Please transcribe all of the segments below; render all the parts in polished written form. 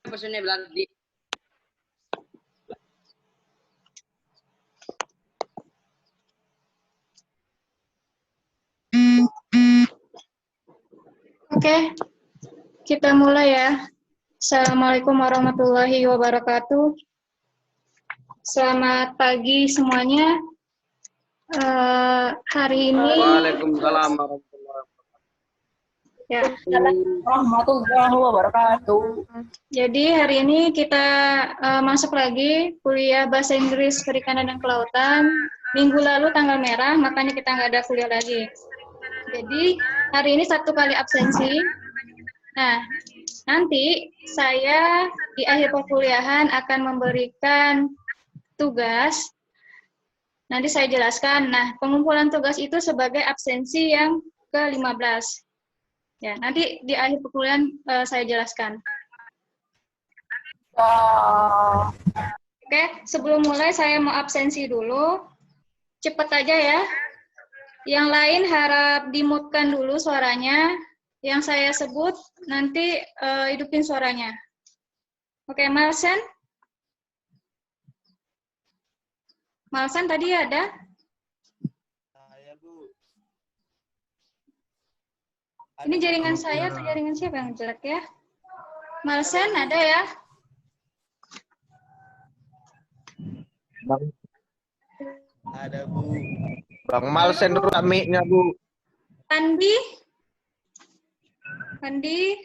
Pesannya berarti. Oke, kita mulai ya. Assalamualaikum warahmatullahi wabarakatuh. Selamat pagi semuanya. Hari ini. Waalaikumsalam warahmatullahi wabarakatuh. Ya. Warahmatullahi wabarakatuh. Jadi hari ini kita masuk lagi kuliah Bahasa Inggris Perikanan dan Kelautan. Minggu lalu tanggal merah, makanya kita nggak ada kuliah lagi. Jadi hari ini 1 kali absensi. Nah, nanti saya di akhir perkuliahan akan memberikan tugas. Nanti saya jelaskan. Nah, pengumpulan tugas itu sebagai absensi yang ke-15. Ya, nanti di akhir perkuliahan saya jelaskan. Oke, sebelum mulai saya mau absensi dulu. Cepat aja ya. Yang lain harap di-mute-kan dulu suaranya. Yang saya sebut nanti hidupin suaranya. Oke, Malsen? Malsen tadi ada? Saya, Bu. Ini jaringan saya atau jaringan siapa yang jelek ya? Malsen ada ya? Bang. Ada, Bu. Bang Malsen dulu mic-nya, Bu. Andi? Andi?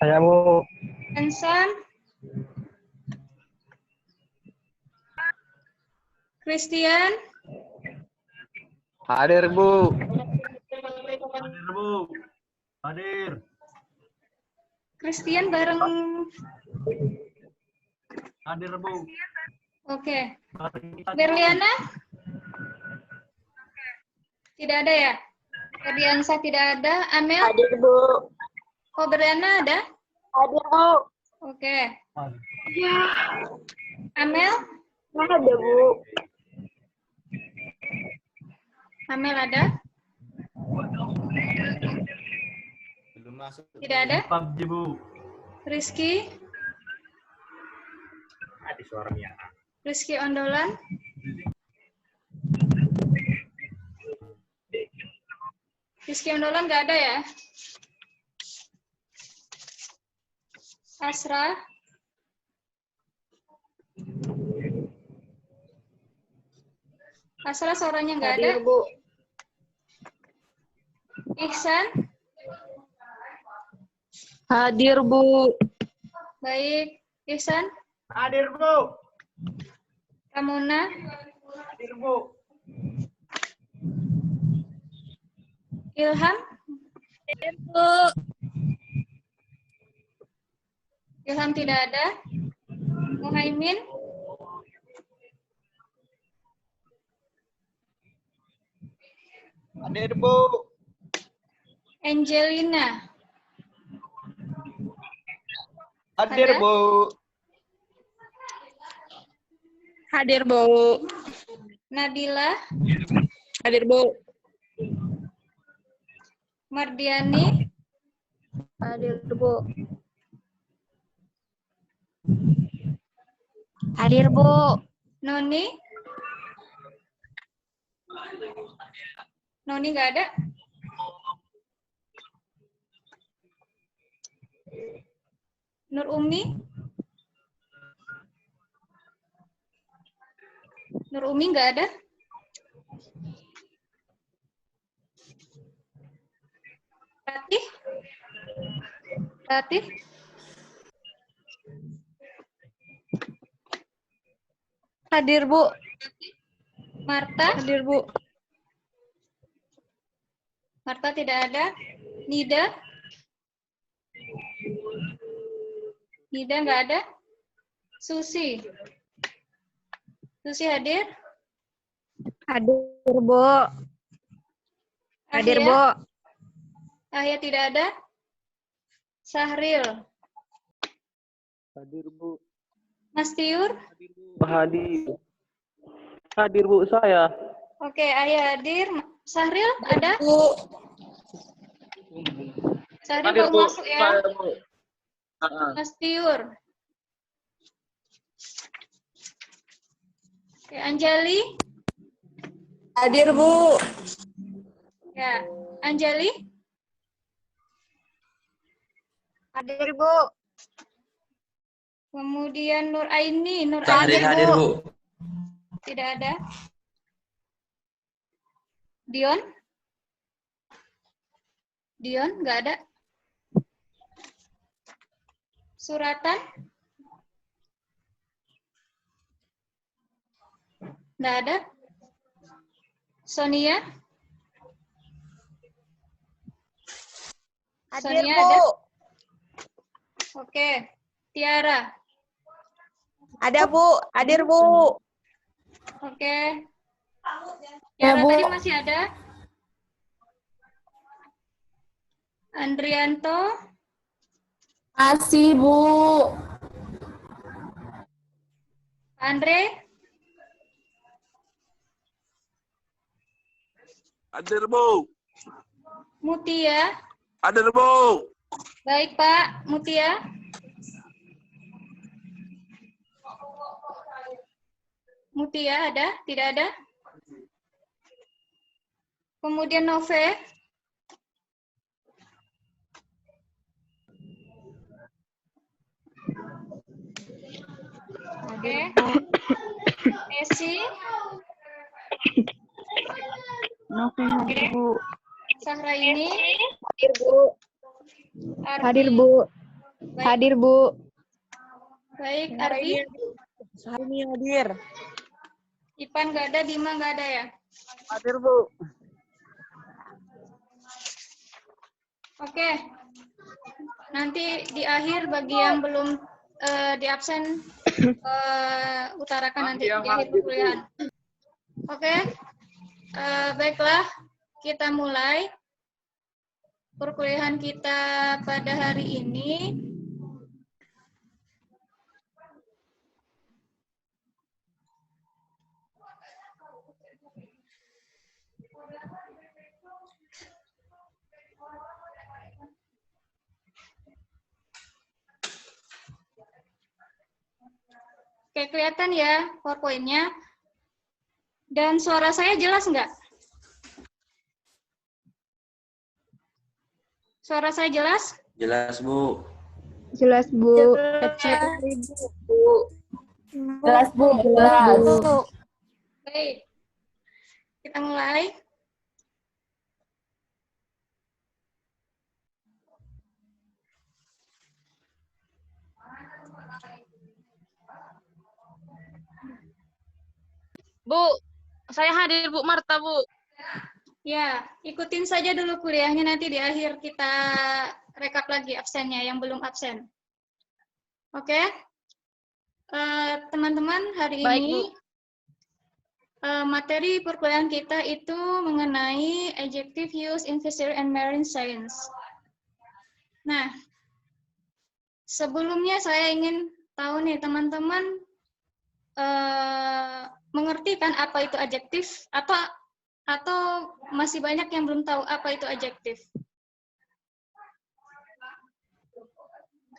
Saya, Bu. Hanson? Christian? Hadir, Bu. Hadir, Bu. Hadir. Christian bareng. Hadir, Bu. Oke. Berliana? Tidak ada ya? Ferdiansa tidak ada. Amel? Hadir, Bu. Oh, Berliana ada? Hadir, Bu. Oke. Ya. Amel? Ada, Bu. Amel ada? Belum masuk. Tidak ada? PUBG, Bu. Rizky? Ada suaranya. Rizky Ondolan? Rizky Ondolan nggak ada ya? Asra? Asra suaranya nggak ada? Hadir, Bu. Ihsan? Hadir, Bu. Baik. Ihsan? Hadir, Bu. Ramona? Hadir, Bu. Ilham? Hadir, Bu. Ilham tidak ada. Muhaimin? Hadir, Bu. Angelina. Hadir, Ada? Bu. Hadir, Bu. Nabila. Hadir, Bu. Mardiani. Hadir, Bu. Hadir, Bu. Noni. Noni nggak ada? Nur Umi. Nur Umi nggak ada? Ratih? Ratih? Hadir, Bu. Marta? Hadir, Bu. Marta tidak ada. Nida? Nida nggak ada. Susi? Susi hadir? Hadir, Bu. Hadir, Ahya? Bu. Ahya tidak ada. Sahril? Hadir, Bu. Mas Tiur? Hadir. Hadir, Bu, saya. Oke, Ahya hadir. Sahril ada? Bu. Sahril baru masuk ya. Mas Tiur? Oke, Anjali? Hadir, Bu. Ya, Anjali? Hadir, Bu. Kemudian Nur Aini, Nur Hadir, Aini hadir, Bu. tidak ada. Dion? Dion nggak ada. Suratan? Nggak ada. Sonia? Hadir, Sonia Bu. ada? Oke. Tiara? Ada, Bu. Hadir, Bu. Oke. Ya, Tiara Bu. tadi masih ada? Andrianto? Masih, Bu. Andre? Hadir, Bu. Mutia? Hadir, Bu. Baik, Pak. Mutia? Mutia ada? Tidak ada? Kemudian Nove? Oke. Messi? Oke. Sahraini? Hadir, Bu. Ardi? Hadir, Bu. Baik, Hadir, Bu. baik. Ardi? Hari hadir. Ipan nggak ada, Bima nggak ada ya? Hadir, Bu. Oke. Nanti di akhir bagi yang belum di absen utarakan nanti di akhir perkuliahan. Oke. Baiklah, kita mulai perkuliahan kita pada hari ini. Oke, kelihatan ya PowerPoint-nya. Dan suara saya jelas nggak? Suara saya jelas? Jelas, Bu. Jelas, Bu. Jelas, Bu. Jelas, Bu. Baik. Kita mulai. Bu, saya hadir, Bu Marta, Bu. Ya, ikutin saja dulu kuliahnya, nanti di akhir kita rekap lagi absennya yang belum absen. Oke? Teman-teman, hari Baik, ini Bu. materi perkuliahan kita itu mengenai adjective use in fishery and marine science. Nah, sebelumnya saya ingin tahu nih teman-teman mengerti kan apa itu adjektif atau masih banyak yang belum tahu apa itu adjektif?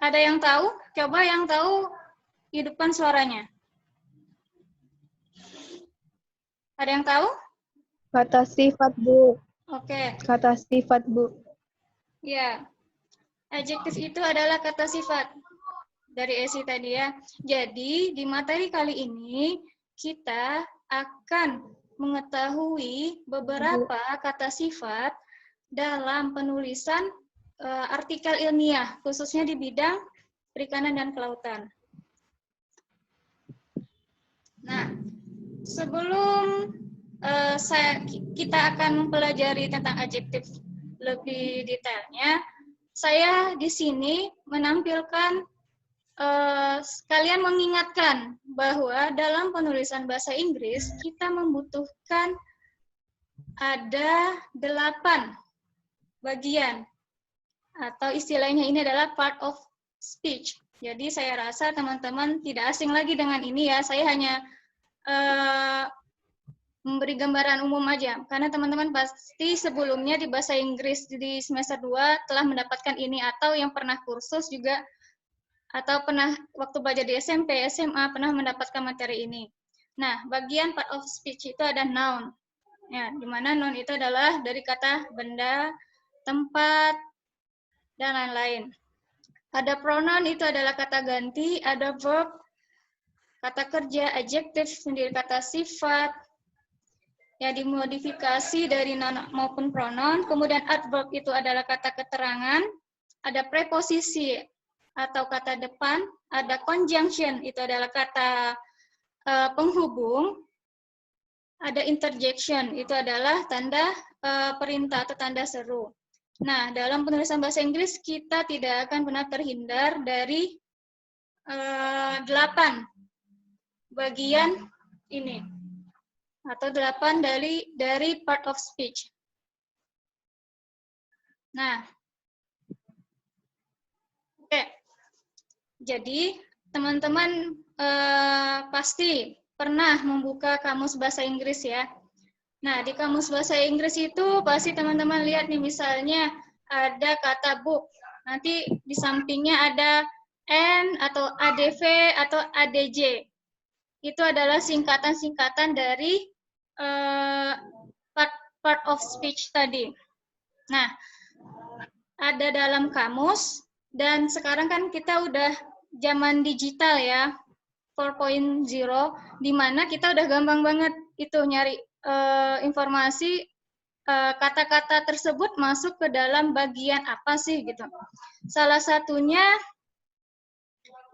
Ada yang tahu? Coba yang tahu hidupkan suaranya. Ada yang tahu? Kata sifat, Bu. Oke. Kata sifat, Bu. Ya. Adjektif itu adalah kata sifat dari Esi tadi ya. Jadi di materi kali ini kita akan mengetahui beberapa kata sifat dalam penulisan artikel ilmiah, khususnya di bidang perikanan dan kelautan. Nah, sebelum kita akan mempelajari tentang adjektif lebih detailnya, saya di sini menampilkan sekalian mengingatkan bahwa dalam penulisan bahasa Inggris kita membutuhkan ada 8 bagian atau istilahnya ini adalah part of speech. Jadi saya rasa teman-teman tidak asing lagi dengan ini ya. Saya hanya memberi gambaran umum aja karena teman-teman pasti sebelumnya di bahasa Inggris di semester 2 telah mendapatkan ini atau yang pernah kursus juga atau pernah waktu belajar di SMP, SMA pernah mendapatkan materi ini. Nah, bagian part of speech itu ada noun. Ya, di mana noun itu adalah dari kata benda, tempat, dan lain-lain. Ada pronoun itu adalah kata ganti, ada verb, kata kerja, adjective sendiri kata sifat, ya dimodifikasi dari noun maupun pronoun. Kemudian adverb itu adalah kata keterangan, ada preposisi atau kata depan, ada conjunction itu adalah kata penghubung, ada interjection itu adalah tanda perintah atau tanda seru. Nah, dalam penulisan bahasa Inggris kita tidak akan pernah terhindar dari 8 bagian ini atau 8 dari part of speech. Nah, oke. Jadi teman-teman pasti pernah membuka kamus bahasa Inggris ya. Nah, di kamus bahasa Inggris itu pasti teman-teman lihat nih misalnya ada kata book. Nanti di sampingnya ada N atau ADV atau ADJ. Itu adalah singkatan-singkatan dari part of speech tadi. Nah, ada dalam kamus dan sekarang kan kita udah zaman digital ya, 4.0, di mana kita udah gampang banget itu nyari informasi kata-kata tersebut masuk ke dalam bagian apa sih gitu. Salah satunya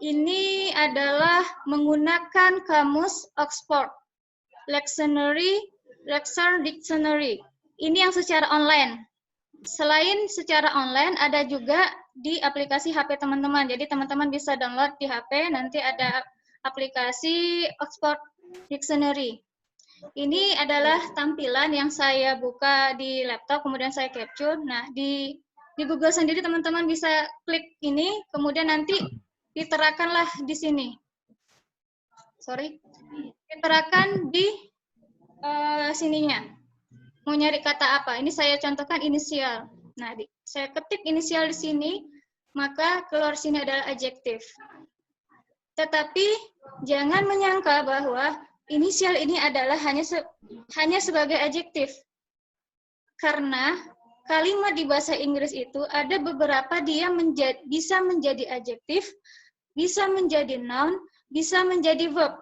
ini adalah menggunakan kamus Oxford Lectionary, Lexer Dictionary. Ini yang secara online. Selain secara online ada juga di aplikasi HP teman-teman. Jadi teman-teman bisa download di HP, nanti ada aplikasi Oxford Dictionary. Ini adalah tampilan yang saya buka di laptop, kemudian saya capture. Nah, di Google sendiri teman-teman bisa klik ini, kemudian nanti diterakanlah di sini. Diterakan di sininya. Mau nyari kata apa? Ini saya contohkan inisial. Nah, saya ketik inisial di sini, maka keluar sini adalah adjektif. Tetapi jangan menyangka bahwa inisial ini adalah hanya sebagai adjektif. Karena kalimat di bahasa Inggris itu ada beberapa dia bisa menjadi adjektif, bisa menjadi noun, bisa menjadi verb.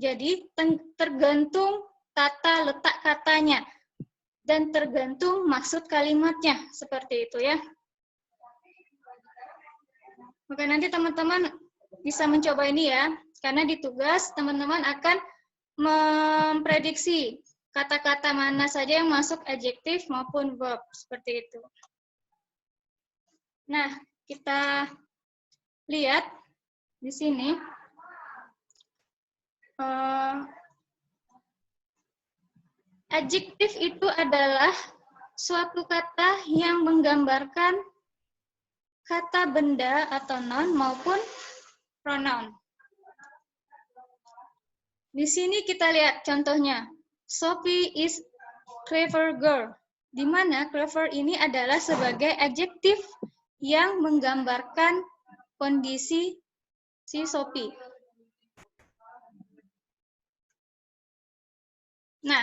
Jadi tergantung tata letak katanya dan tergantung maksud kalimatnya, seperti itu ya. Oke, nanti teman-teman bisa mencoba ini ya. Karena di tugas teman-teman akan memprediksi kata-kata mana saja yang masuk adjektif maupun verb, seperti itu. Nah, kita lihat di sini. Adjektif itu adalah suatu kata yang menggambarkan kata benda atau noun maupun pronoun. Di sini kita lihat contohnya. Sophie is clever girl. Di mana clever ini adalah sebagai adjektif yang menggambarkan kondisi si Sophie. Nah,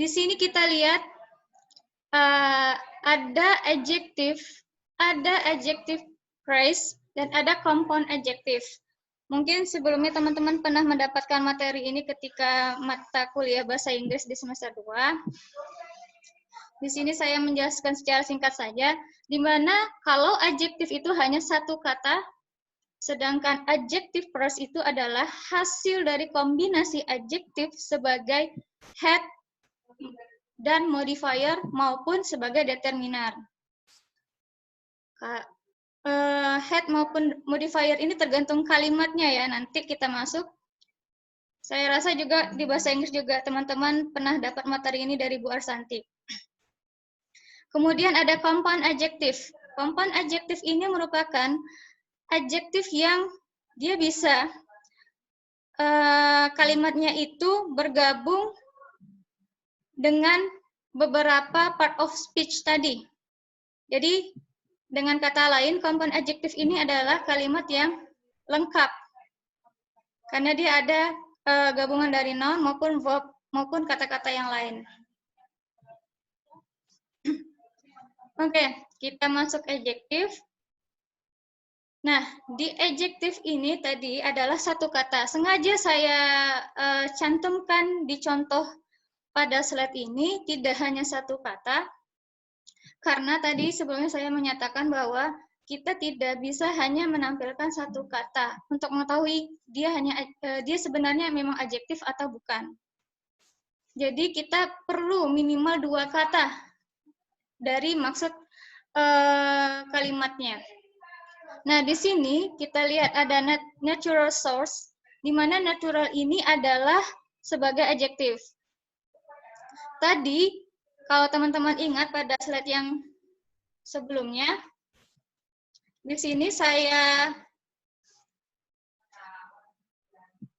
di sini kita lihat ada adjektif phrase, dan ada compound adjective. Mungkin sebelumnya teman-teman pernah mendapatkan materi ini ketika mata kuliah bahasa Inggris di semester 2. Di sini saya menjelaskan secara singkat saja, di mana kalau adjektif itu hanya satu kata, sedangkan adjective phrase itu adalah hasil dari kombinasi adjektif sebagai head dan modifier maupun sebagai determiner. Head maupun modifier ini tergantung kalimatnya ya, nanti kita masuk. Saya rasa juga di bahasa Inggris juga teman-teman pernah dapat materi ini dari Bu Arsanti. Kemudian ada compound adjective. Compound adjective ini merupakan adjektif yang dia bisa kalimatnya itu bergabung dengan beberapa part of speech tadi. Jadi dengan kata lain, compound adjective ini adalah kalimat yang lengkap. Karena dia ada gabungan dari noun maupun verb maupun kata-kata yang lain. Oke, kita masuk adjektif. Nah, di adjektif ini tadi adalah satu kata. Sengaja saya cantumkan di contoh pada slide ini tidak hanya satu kata, karena tadi sebelumnya saya menyatakan bahwa kita tidak bisa hanya menampilkan satu kata untuk mengetahui dia sebenarnya memang adjektif atau bukan. Jadi kita perlu minimal 2 kata dari maksud kalimatnya. Nah, di sini kita lihat ada natural source, di mana natural ini adalah sebagai adjektif. Tadi, kalau teman-teman ingat pada slide yang sebelumnya, di sini saya,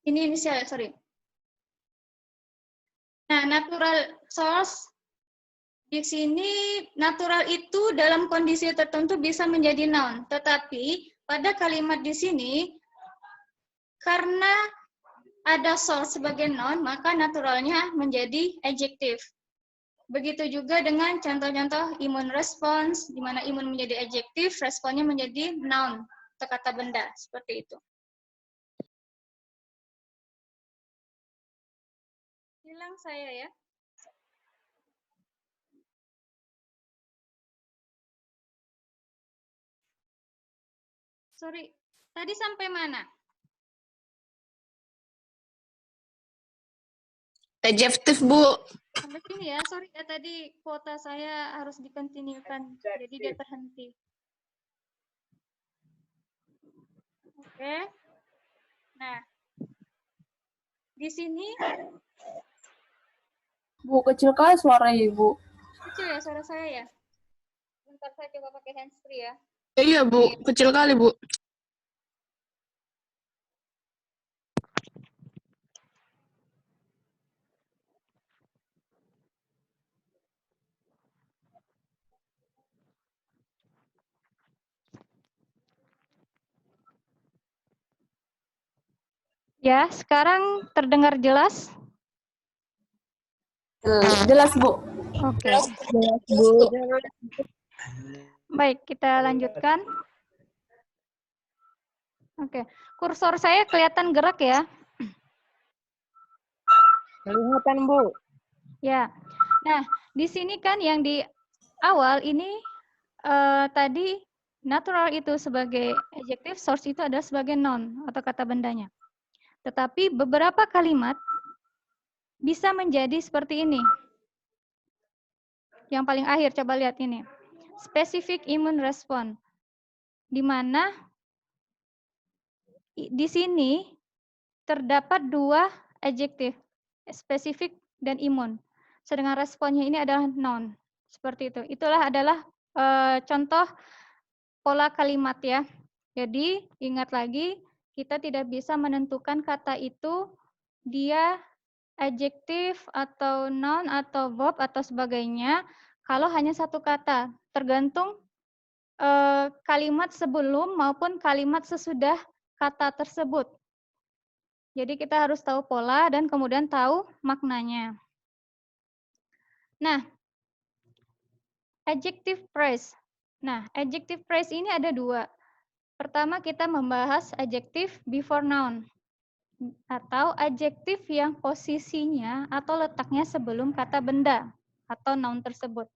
ini inisial, sorry. Nah, natural source, di sini natural itu dalam kondisi tertentu bisa menjadi noun, tetapi pada kalimat di sini karena ada source sebagai noun, maka naturalnya menjadi adjektif. Begitu juga dengan contoh-contoh immune response, di mana immune menjadi adjektif, responnya menjadi noun atau kata benda, seperti itu. Hilang saya ya. Sorry, tadi sampai mana? Adjektif, Bu. Sampai sini ya, sorry ya, tadi kuota saya harus dikontinukan, jadi dia terhenti. Oke. Nah, di sini Bu, kecil kali suaranya Ibu. kecil ya suara saya ya. Bentar saya coba pakai handsfree ya. Iya, Bu. Kecil kali, Bu. Ya, sekarang terdengar jelas? Jelas, Bu. Oke. Jelas, Bu. Baik, kita lanjutkan. Oke, kursor saya kelihatan gerak ya? Kelihatan, Bu. Ya. Nah, di sini kan yang di awal ini tadi natural itu sebagai adjektif, source itu adalah sebagai noun atau kata bendanya. Tetapi beberapa kalimat bisa menjadi seperti ini. Yang paling akhir, coba lihat ini. Specific immune response. Di mana di sini terdapat dua adjektif, spesifik dan imun. Sedangkan responnya ini adalah noun. Seperti itu. Itulah adalah contoh pola kalimat ya. Jadi ingat lagi, kita tidak bisa menentukan kata itu dia adjektif atau noun atau verb atau sebagainya kalau hanya satu kata. Tergantung kalimat sebelum maupun kalimat sesudah kata tersebut. Jadi kita harus tahu pola dan kemudian tahu maknanya. Nah, adjective phrase. Nah, adjective phrase ini ada dua. Pertama kita membahas adjective before noun atau adjektif yang posisinya atau letaknya sebelum kata benda atau noun tersebut.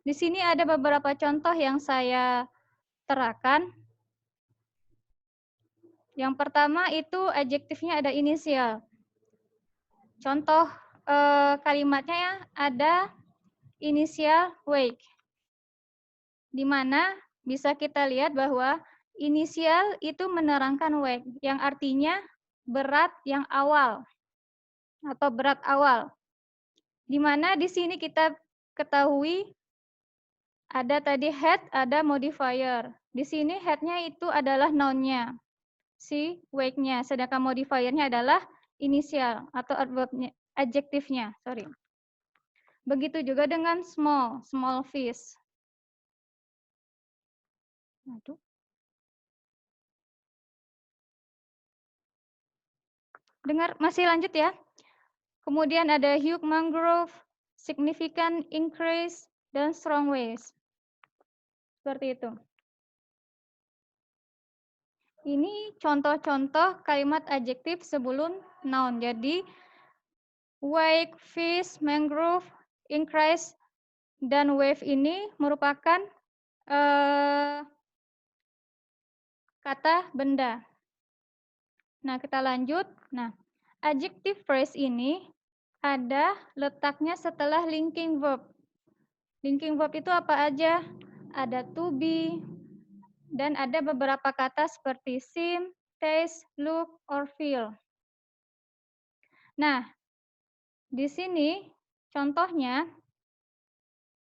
Di sini ada beberapa contoh yang saya terakan. Yang pertama itu adjektifnya ada inisial. Contoh kalimatnya ada inisial wake. Di mana bisa kita lihat bahwa inisial itu menerangkan wake, yang artinya berat yang awal atau berat awal. Di mana di sini kita ketahui ada tadi head, ada modifier. Di sini head-nya itu adalah noun-nya, si wake-nya, sedangkan modifier-nya adalah inisial atau adjektifnya, sorry. Begitu juga dengan small fish. Aduh. Dengar, masih lanjut ya. Kemudian ada huge mangrove, significant increase, dan strong waves. Seperti itu. Ini contoh-contoh kalimat adjektif sebelum noun. Jadi, wake, fish, mangrove, increase, dan wave ini merupakan kata benda. Nah, kita lanjut. Nah, adjective phrase ini ada letaknya setelah linking verb. Linking verb itu apa aja? Ada to be, dan ada beberapa kata seperti seem, taste, look, or feel. Nah, di sini contohnya,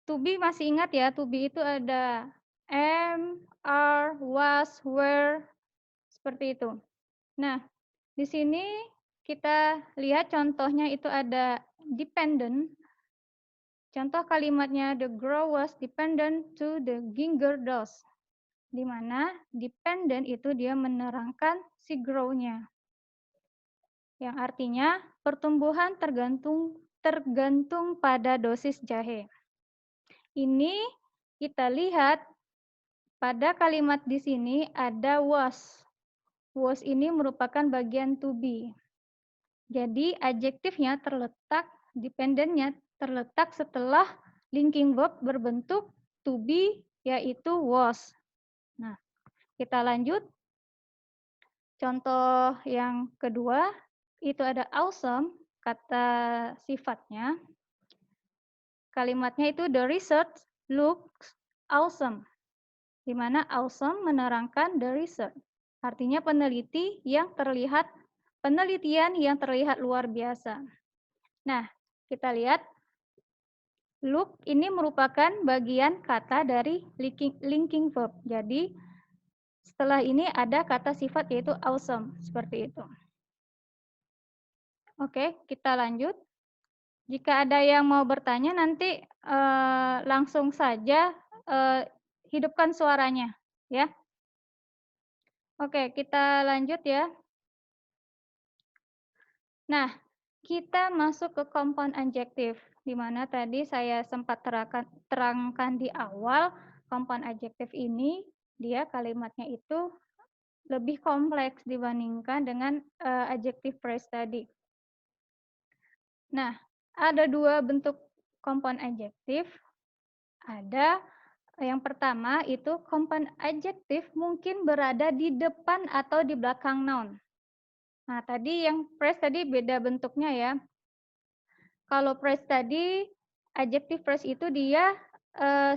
to be masih ingat ya, to be itu ada am, are, was, were, seperti itu. Nah, di sini kita lihat contohnya itu ada dependent. Contoh kalimatnya, the girl was dependent to the ginger dolls. Di mana dependent itu dia menerangkan si grow-nya. Yang artinya pertumbuhan tergantung pada dosis jahe. Ini kita lihat pada kalimat di sini ada was. Was ini merupakan bagian to be. Jadi adjektifnya terletak, dependentnya terletak setelah linking verb berbentuk to be, yaitu was. Nah, kita lanjut. Contoh yang kedua, itu ada awesome, kata sifatnya. Kalimatnya itu the research looks awesome. Di mana awesome menerangkan the research. Artinya penelitian yang terlihat luar biasa. Nah, kita lihat look ini merupakan bagian kata dari linking verb. Jadi, setelah ini ada kata sifat yaitu awesome, seperti itu. Oke, kita lanjut. Jika ada yang mau bertanya nanti langsung saja hidupkan suaranya, ya. Oke, kita lanjut ya. Nah, kita masuk ke compound adjective, di mana tadi saya sempat terangkan di awal, compound adjective ini, dia kalimatnya itu lebih kompleks dibandingkan dengan adjective phrase tadi. Nah, ada dua bentuk compound adjective. Ada yang pertama itu compound adjective mungkin berada di depan atau di belakang noun. Nah, tadi yang phrase tadi beda bentuknya ya. Kalau phrase tadi, adjective phrase itu dia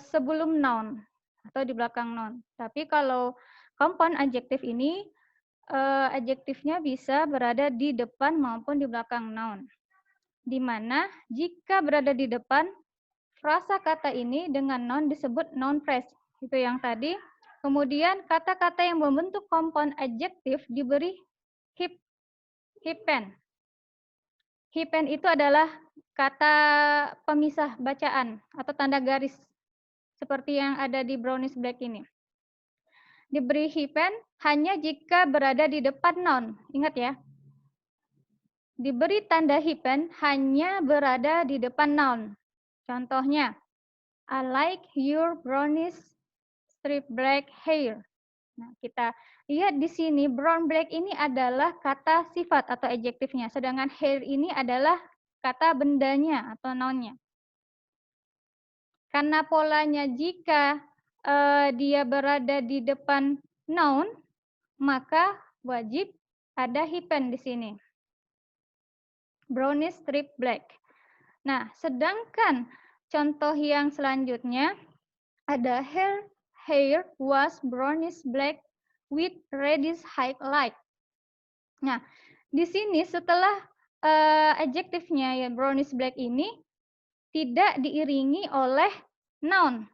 sebelum noun atau di belakang noun. Tapi kalau compound adjective ini adjektifnya bisa berada di depan maupun di belakang noun. Di mana jika berada di depan, frasa kata ini dengan noun disebut noun phrase. Itu yang tadi. Kemudian kata-kata yang membentuk kompon adjektif diberi hipen. Hipen itu adalah kata pemisah bacaan atau tanda garis seperti yang ada di brownish black ini. Diberi hipen hanya jika berada di depan noun. Ingat ya. Diberi tanda hipen hanya berada di depan noun. Contohnya, I like your brownish strip black hair. Nah, kita lihat di sini brown black ini adalah kata sifat atau adjektifnya, sedangkan hair ini adalah kata bendanya atau nounnya. Karena polanya jika dia berada di depan noun, maka wajib ada hipen di sini. Brownish strip black. Nah, sedangkan contoh yang selanjutnya ada hair was brownish black with reddish highlight. Nah, di sini setelah adjektifnya ya brownish black ini tidak diiringi oleh noun.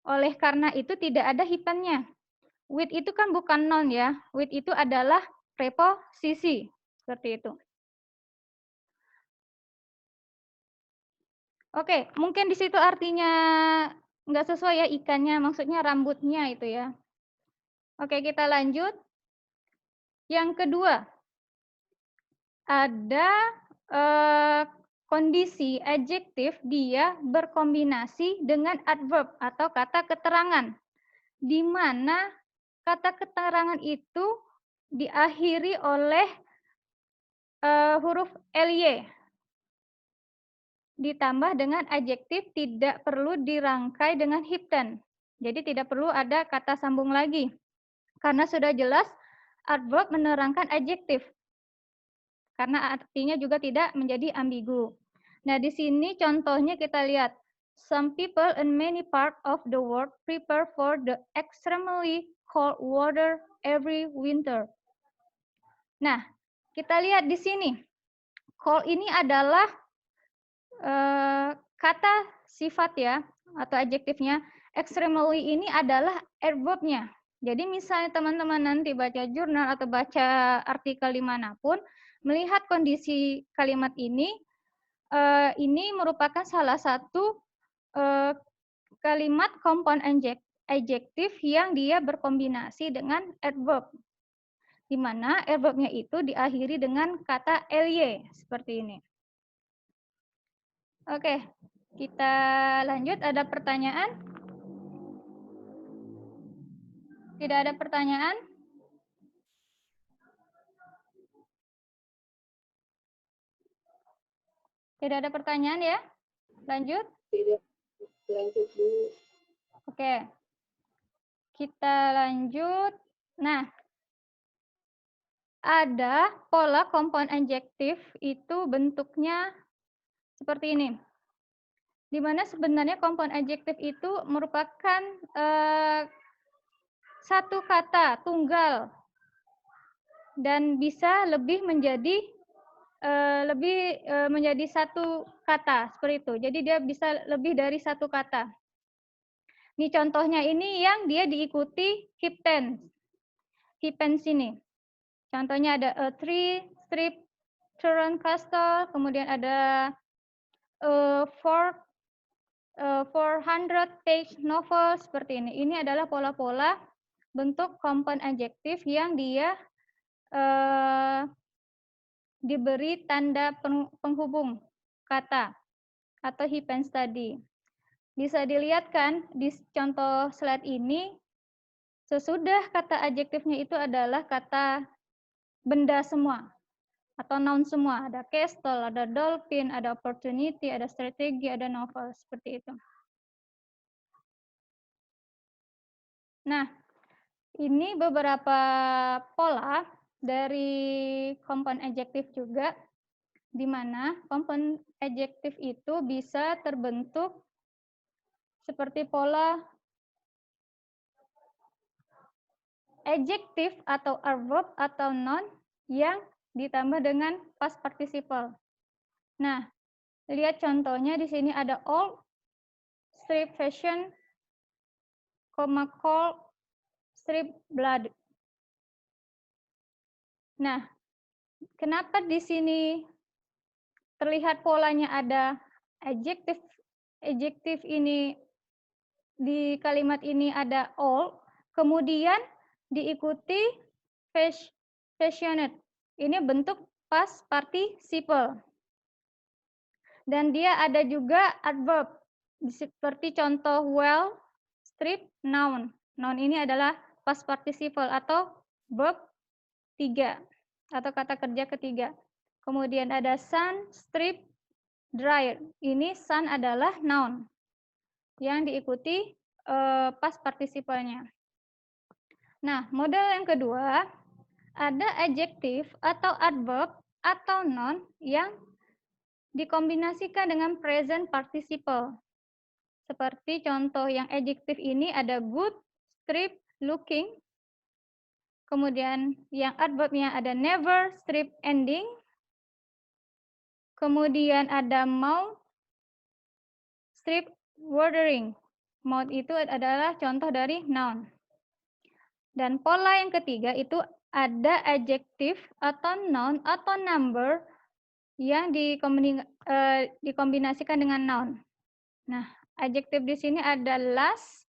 Oleh karena itu tidak ada hipennya. With itu kan bukan noun ya. With itu adalah preposisi. Seperti itu. Oke, mungkin di situ artinya nggak sesuai ya ikannya, maksudnya rambutnya itu ya. Oke, kita lanjut. Yang kedua, ada kondisi adjektif dia berkombinasi dengan adverb atau kata keterangan, di mana kata keterangan itu diakhiri oleh huruf ly. Ditambah dengan adjektif tidak perlu dirangkai dengan hipen. Jadi tidak perlu ada kata sambung lagi. Karena sudah jelas adverb menerangkan adjektif. Karena artinya juga tidak menjadi ambigu. Nah, di sini contohnya kita lihat. Some people in many parts of the world prepare for the extremely cold weather every winter. Nah, kita lihat di sini. Cold ini adalah kata sifat ya, atau adjektifnya. Extremely ini adalah adverbnya. Jadi misalnya teman-teman nanti baca jurnal atau baca artikel dimanapun, melihat kondisi kalimat ini merupakan salah satu kalimat kompon adjektif yang dia berkombinasi dengan adverb. Di mana adverbnya itu diakhiri dengan kata ly, seperti ini. Oke, kita lanjut. Ada pertanyaan? Tidak ada pertanyaan? Tidak ada pertanyaan ya? Lanjut? Tidak. Lanjut dulu. Oke. Kita lanjut. Nah, ada pola kompon adjektif itu bentuknya seperti ini. Di mana sebenarnya kompon adjektif itu merupakan satu kata tunggal dan bisa lebih menjadi menjadi satu kata seperti itu. Jadi dia bisa lebih dari satu kata. Ini contohnya ini yang dia diikuti keep tense. Keep tense ini. Contohnya ada a tree, strip, children castle, kemudian ada 400 page novel seperti ini. Ini adalah pola-pola bentuk kompon adjektif yang dia diberi tanda penghubung kata atau hipen tadi. Bisa dilihat kan di contoh slide ini, sesudah kata adjektifnya itu adalah kata benda semua atau noun semua. Ada castle, ada dolphin, ada opportunity, ada strategi, ada novel, seperti itu. Nah, ini beberapa pola dari kompon adjektif juga, di mana kompon adjektif itu bisa terbentuk seperti pola adjective atau verb atau noun yang ditambah dengan past participle. Nah, lihat contohnya di sini ada old, strip fashion, cold, strip blood. Nah, kenapa di sini terlihat polanya ada adjektif ini di kalimat ini ada all, kemudian diikuti passionate. Ini bentuk past participle. Dan dia ada juga adverb, seperti contoh well, strip, noun. Noun ini adalah past participle atau verb 3 atau kata kerja ketiga. Kemudian ada sun, strip, dryer. Ini sun adalah noun yang diikuti past participle-nya. Nah, model yang kedua, ada adjektif atau adverb atau noun yang dikombinasikan dengan present participle. Seperti contoh yang adjektif ini ada good, strip, looking. Kemudian yang adverbnya ada never, strip, ending. Kemudian ada mouth, strip, watering. Mouth itu adalah contoh dari noun. Dan pola yang ketiga itu ada adjektif atau noun atau number yang dikombinasikan dengan noun. Nah, adjektif di sini ada last,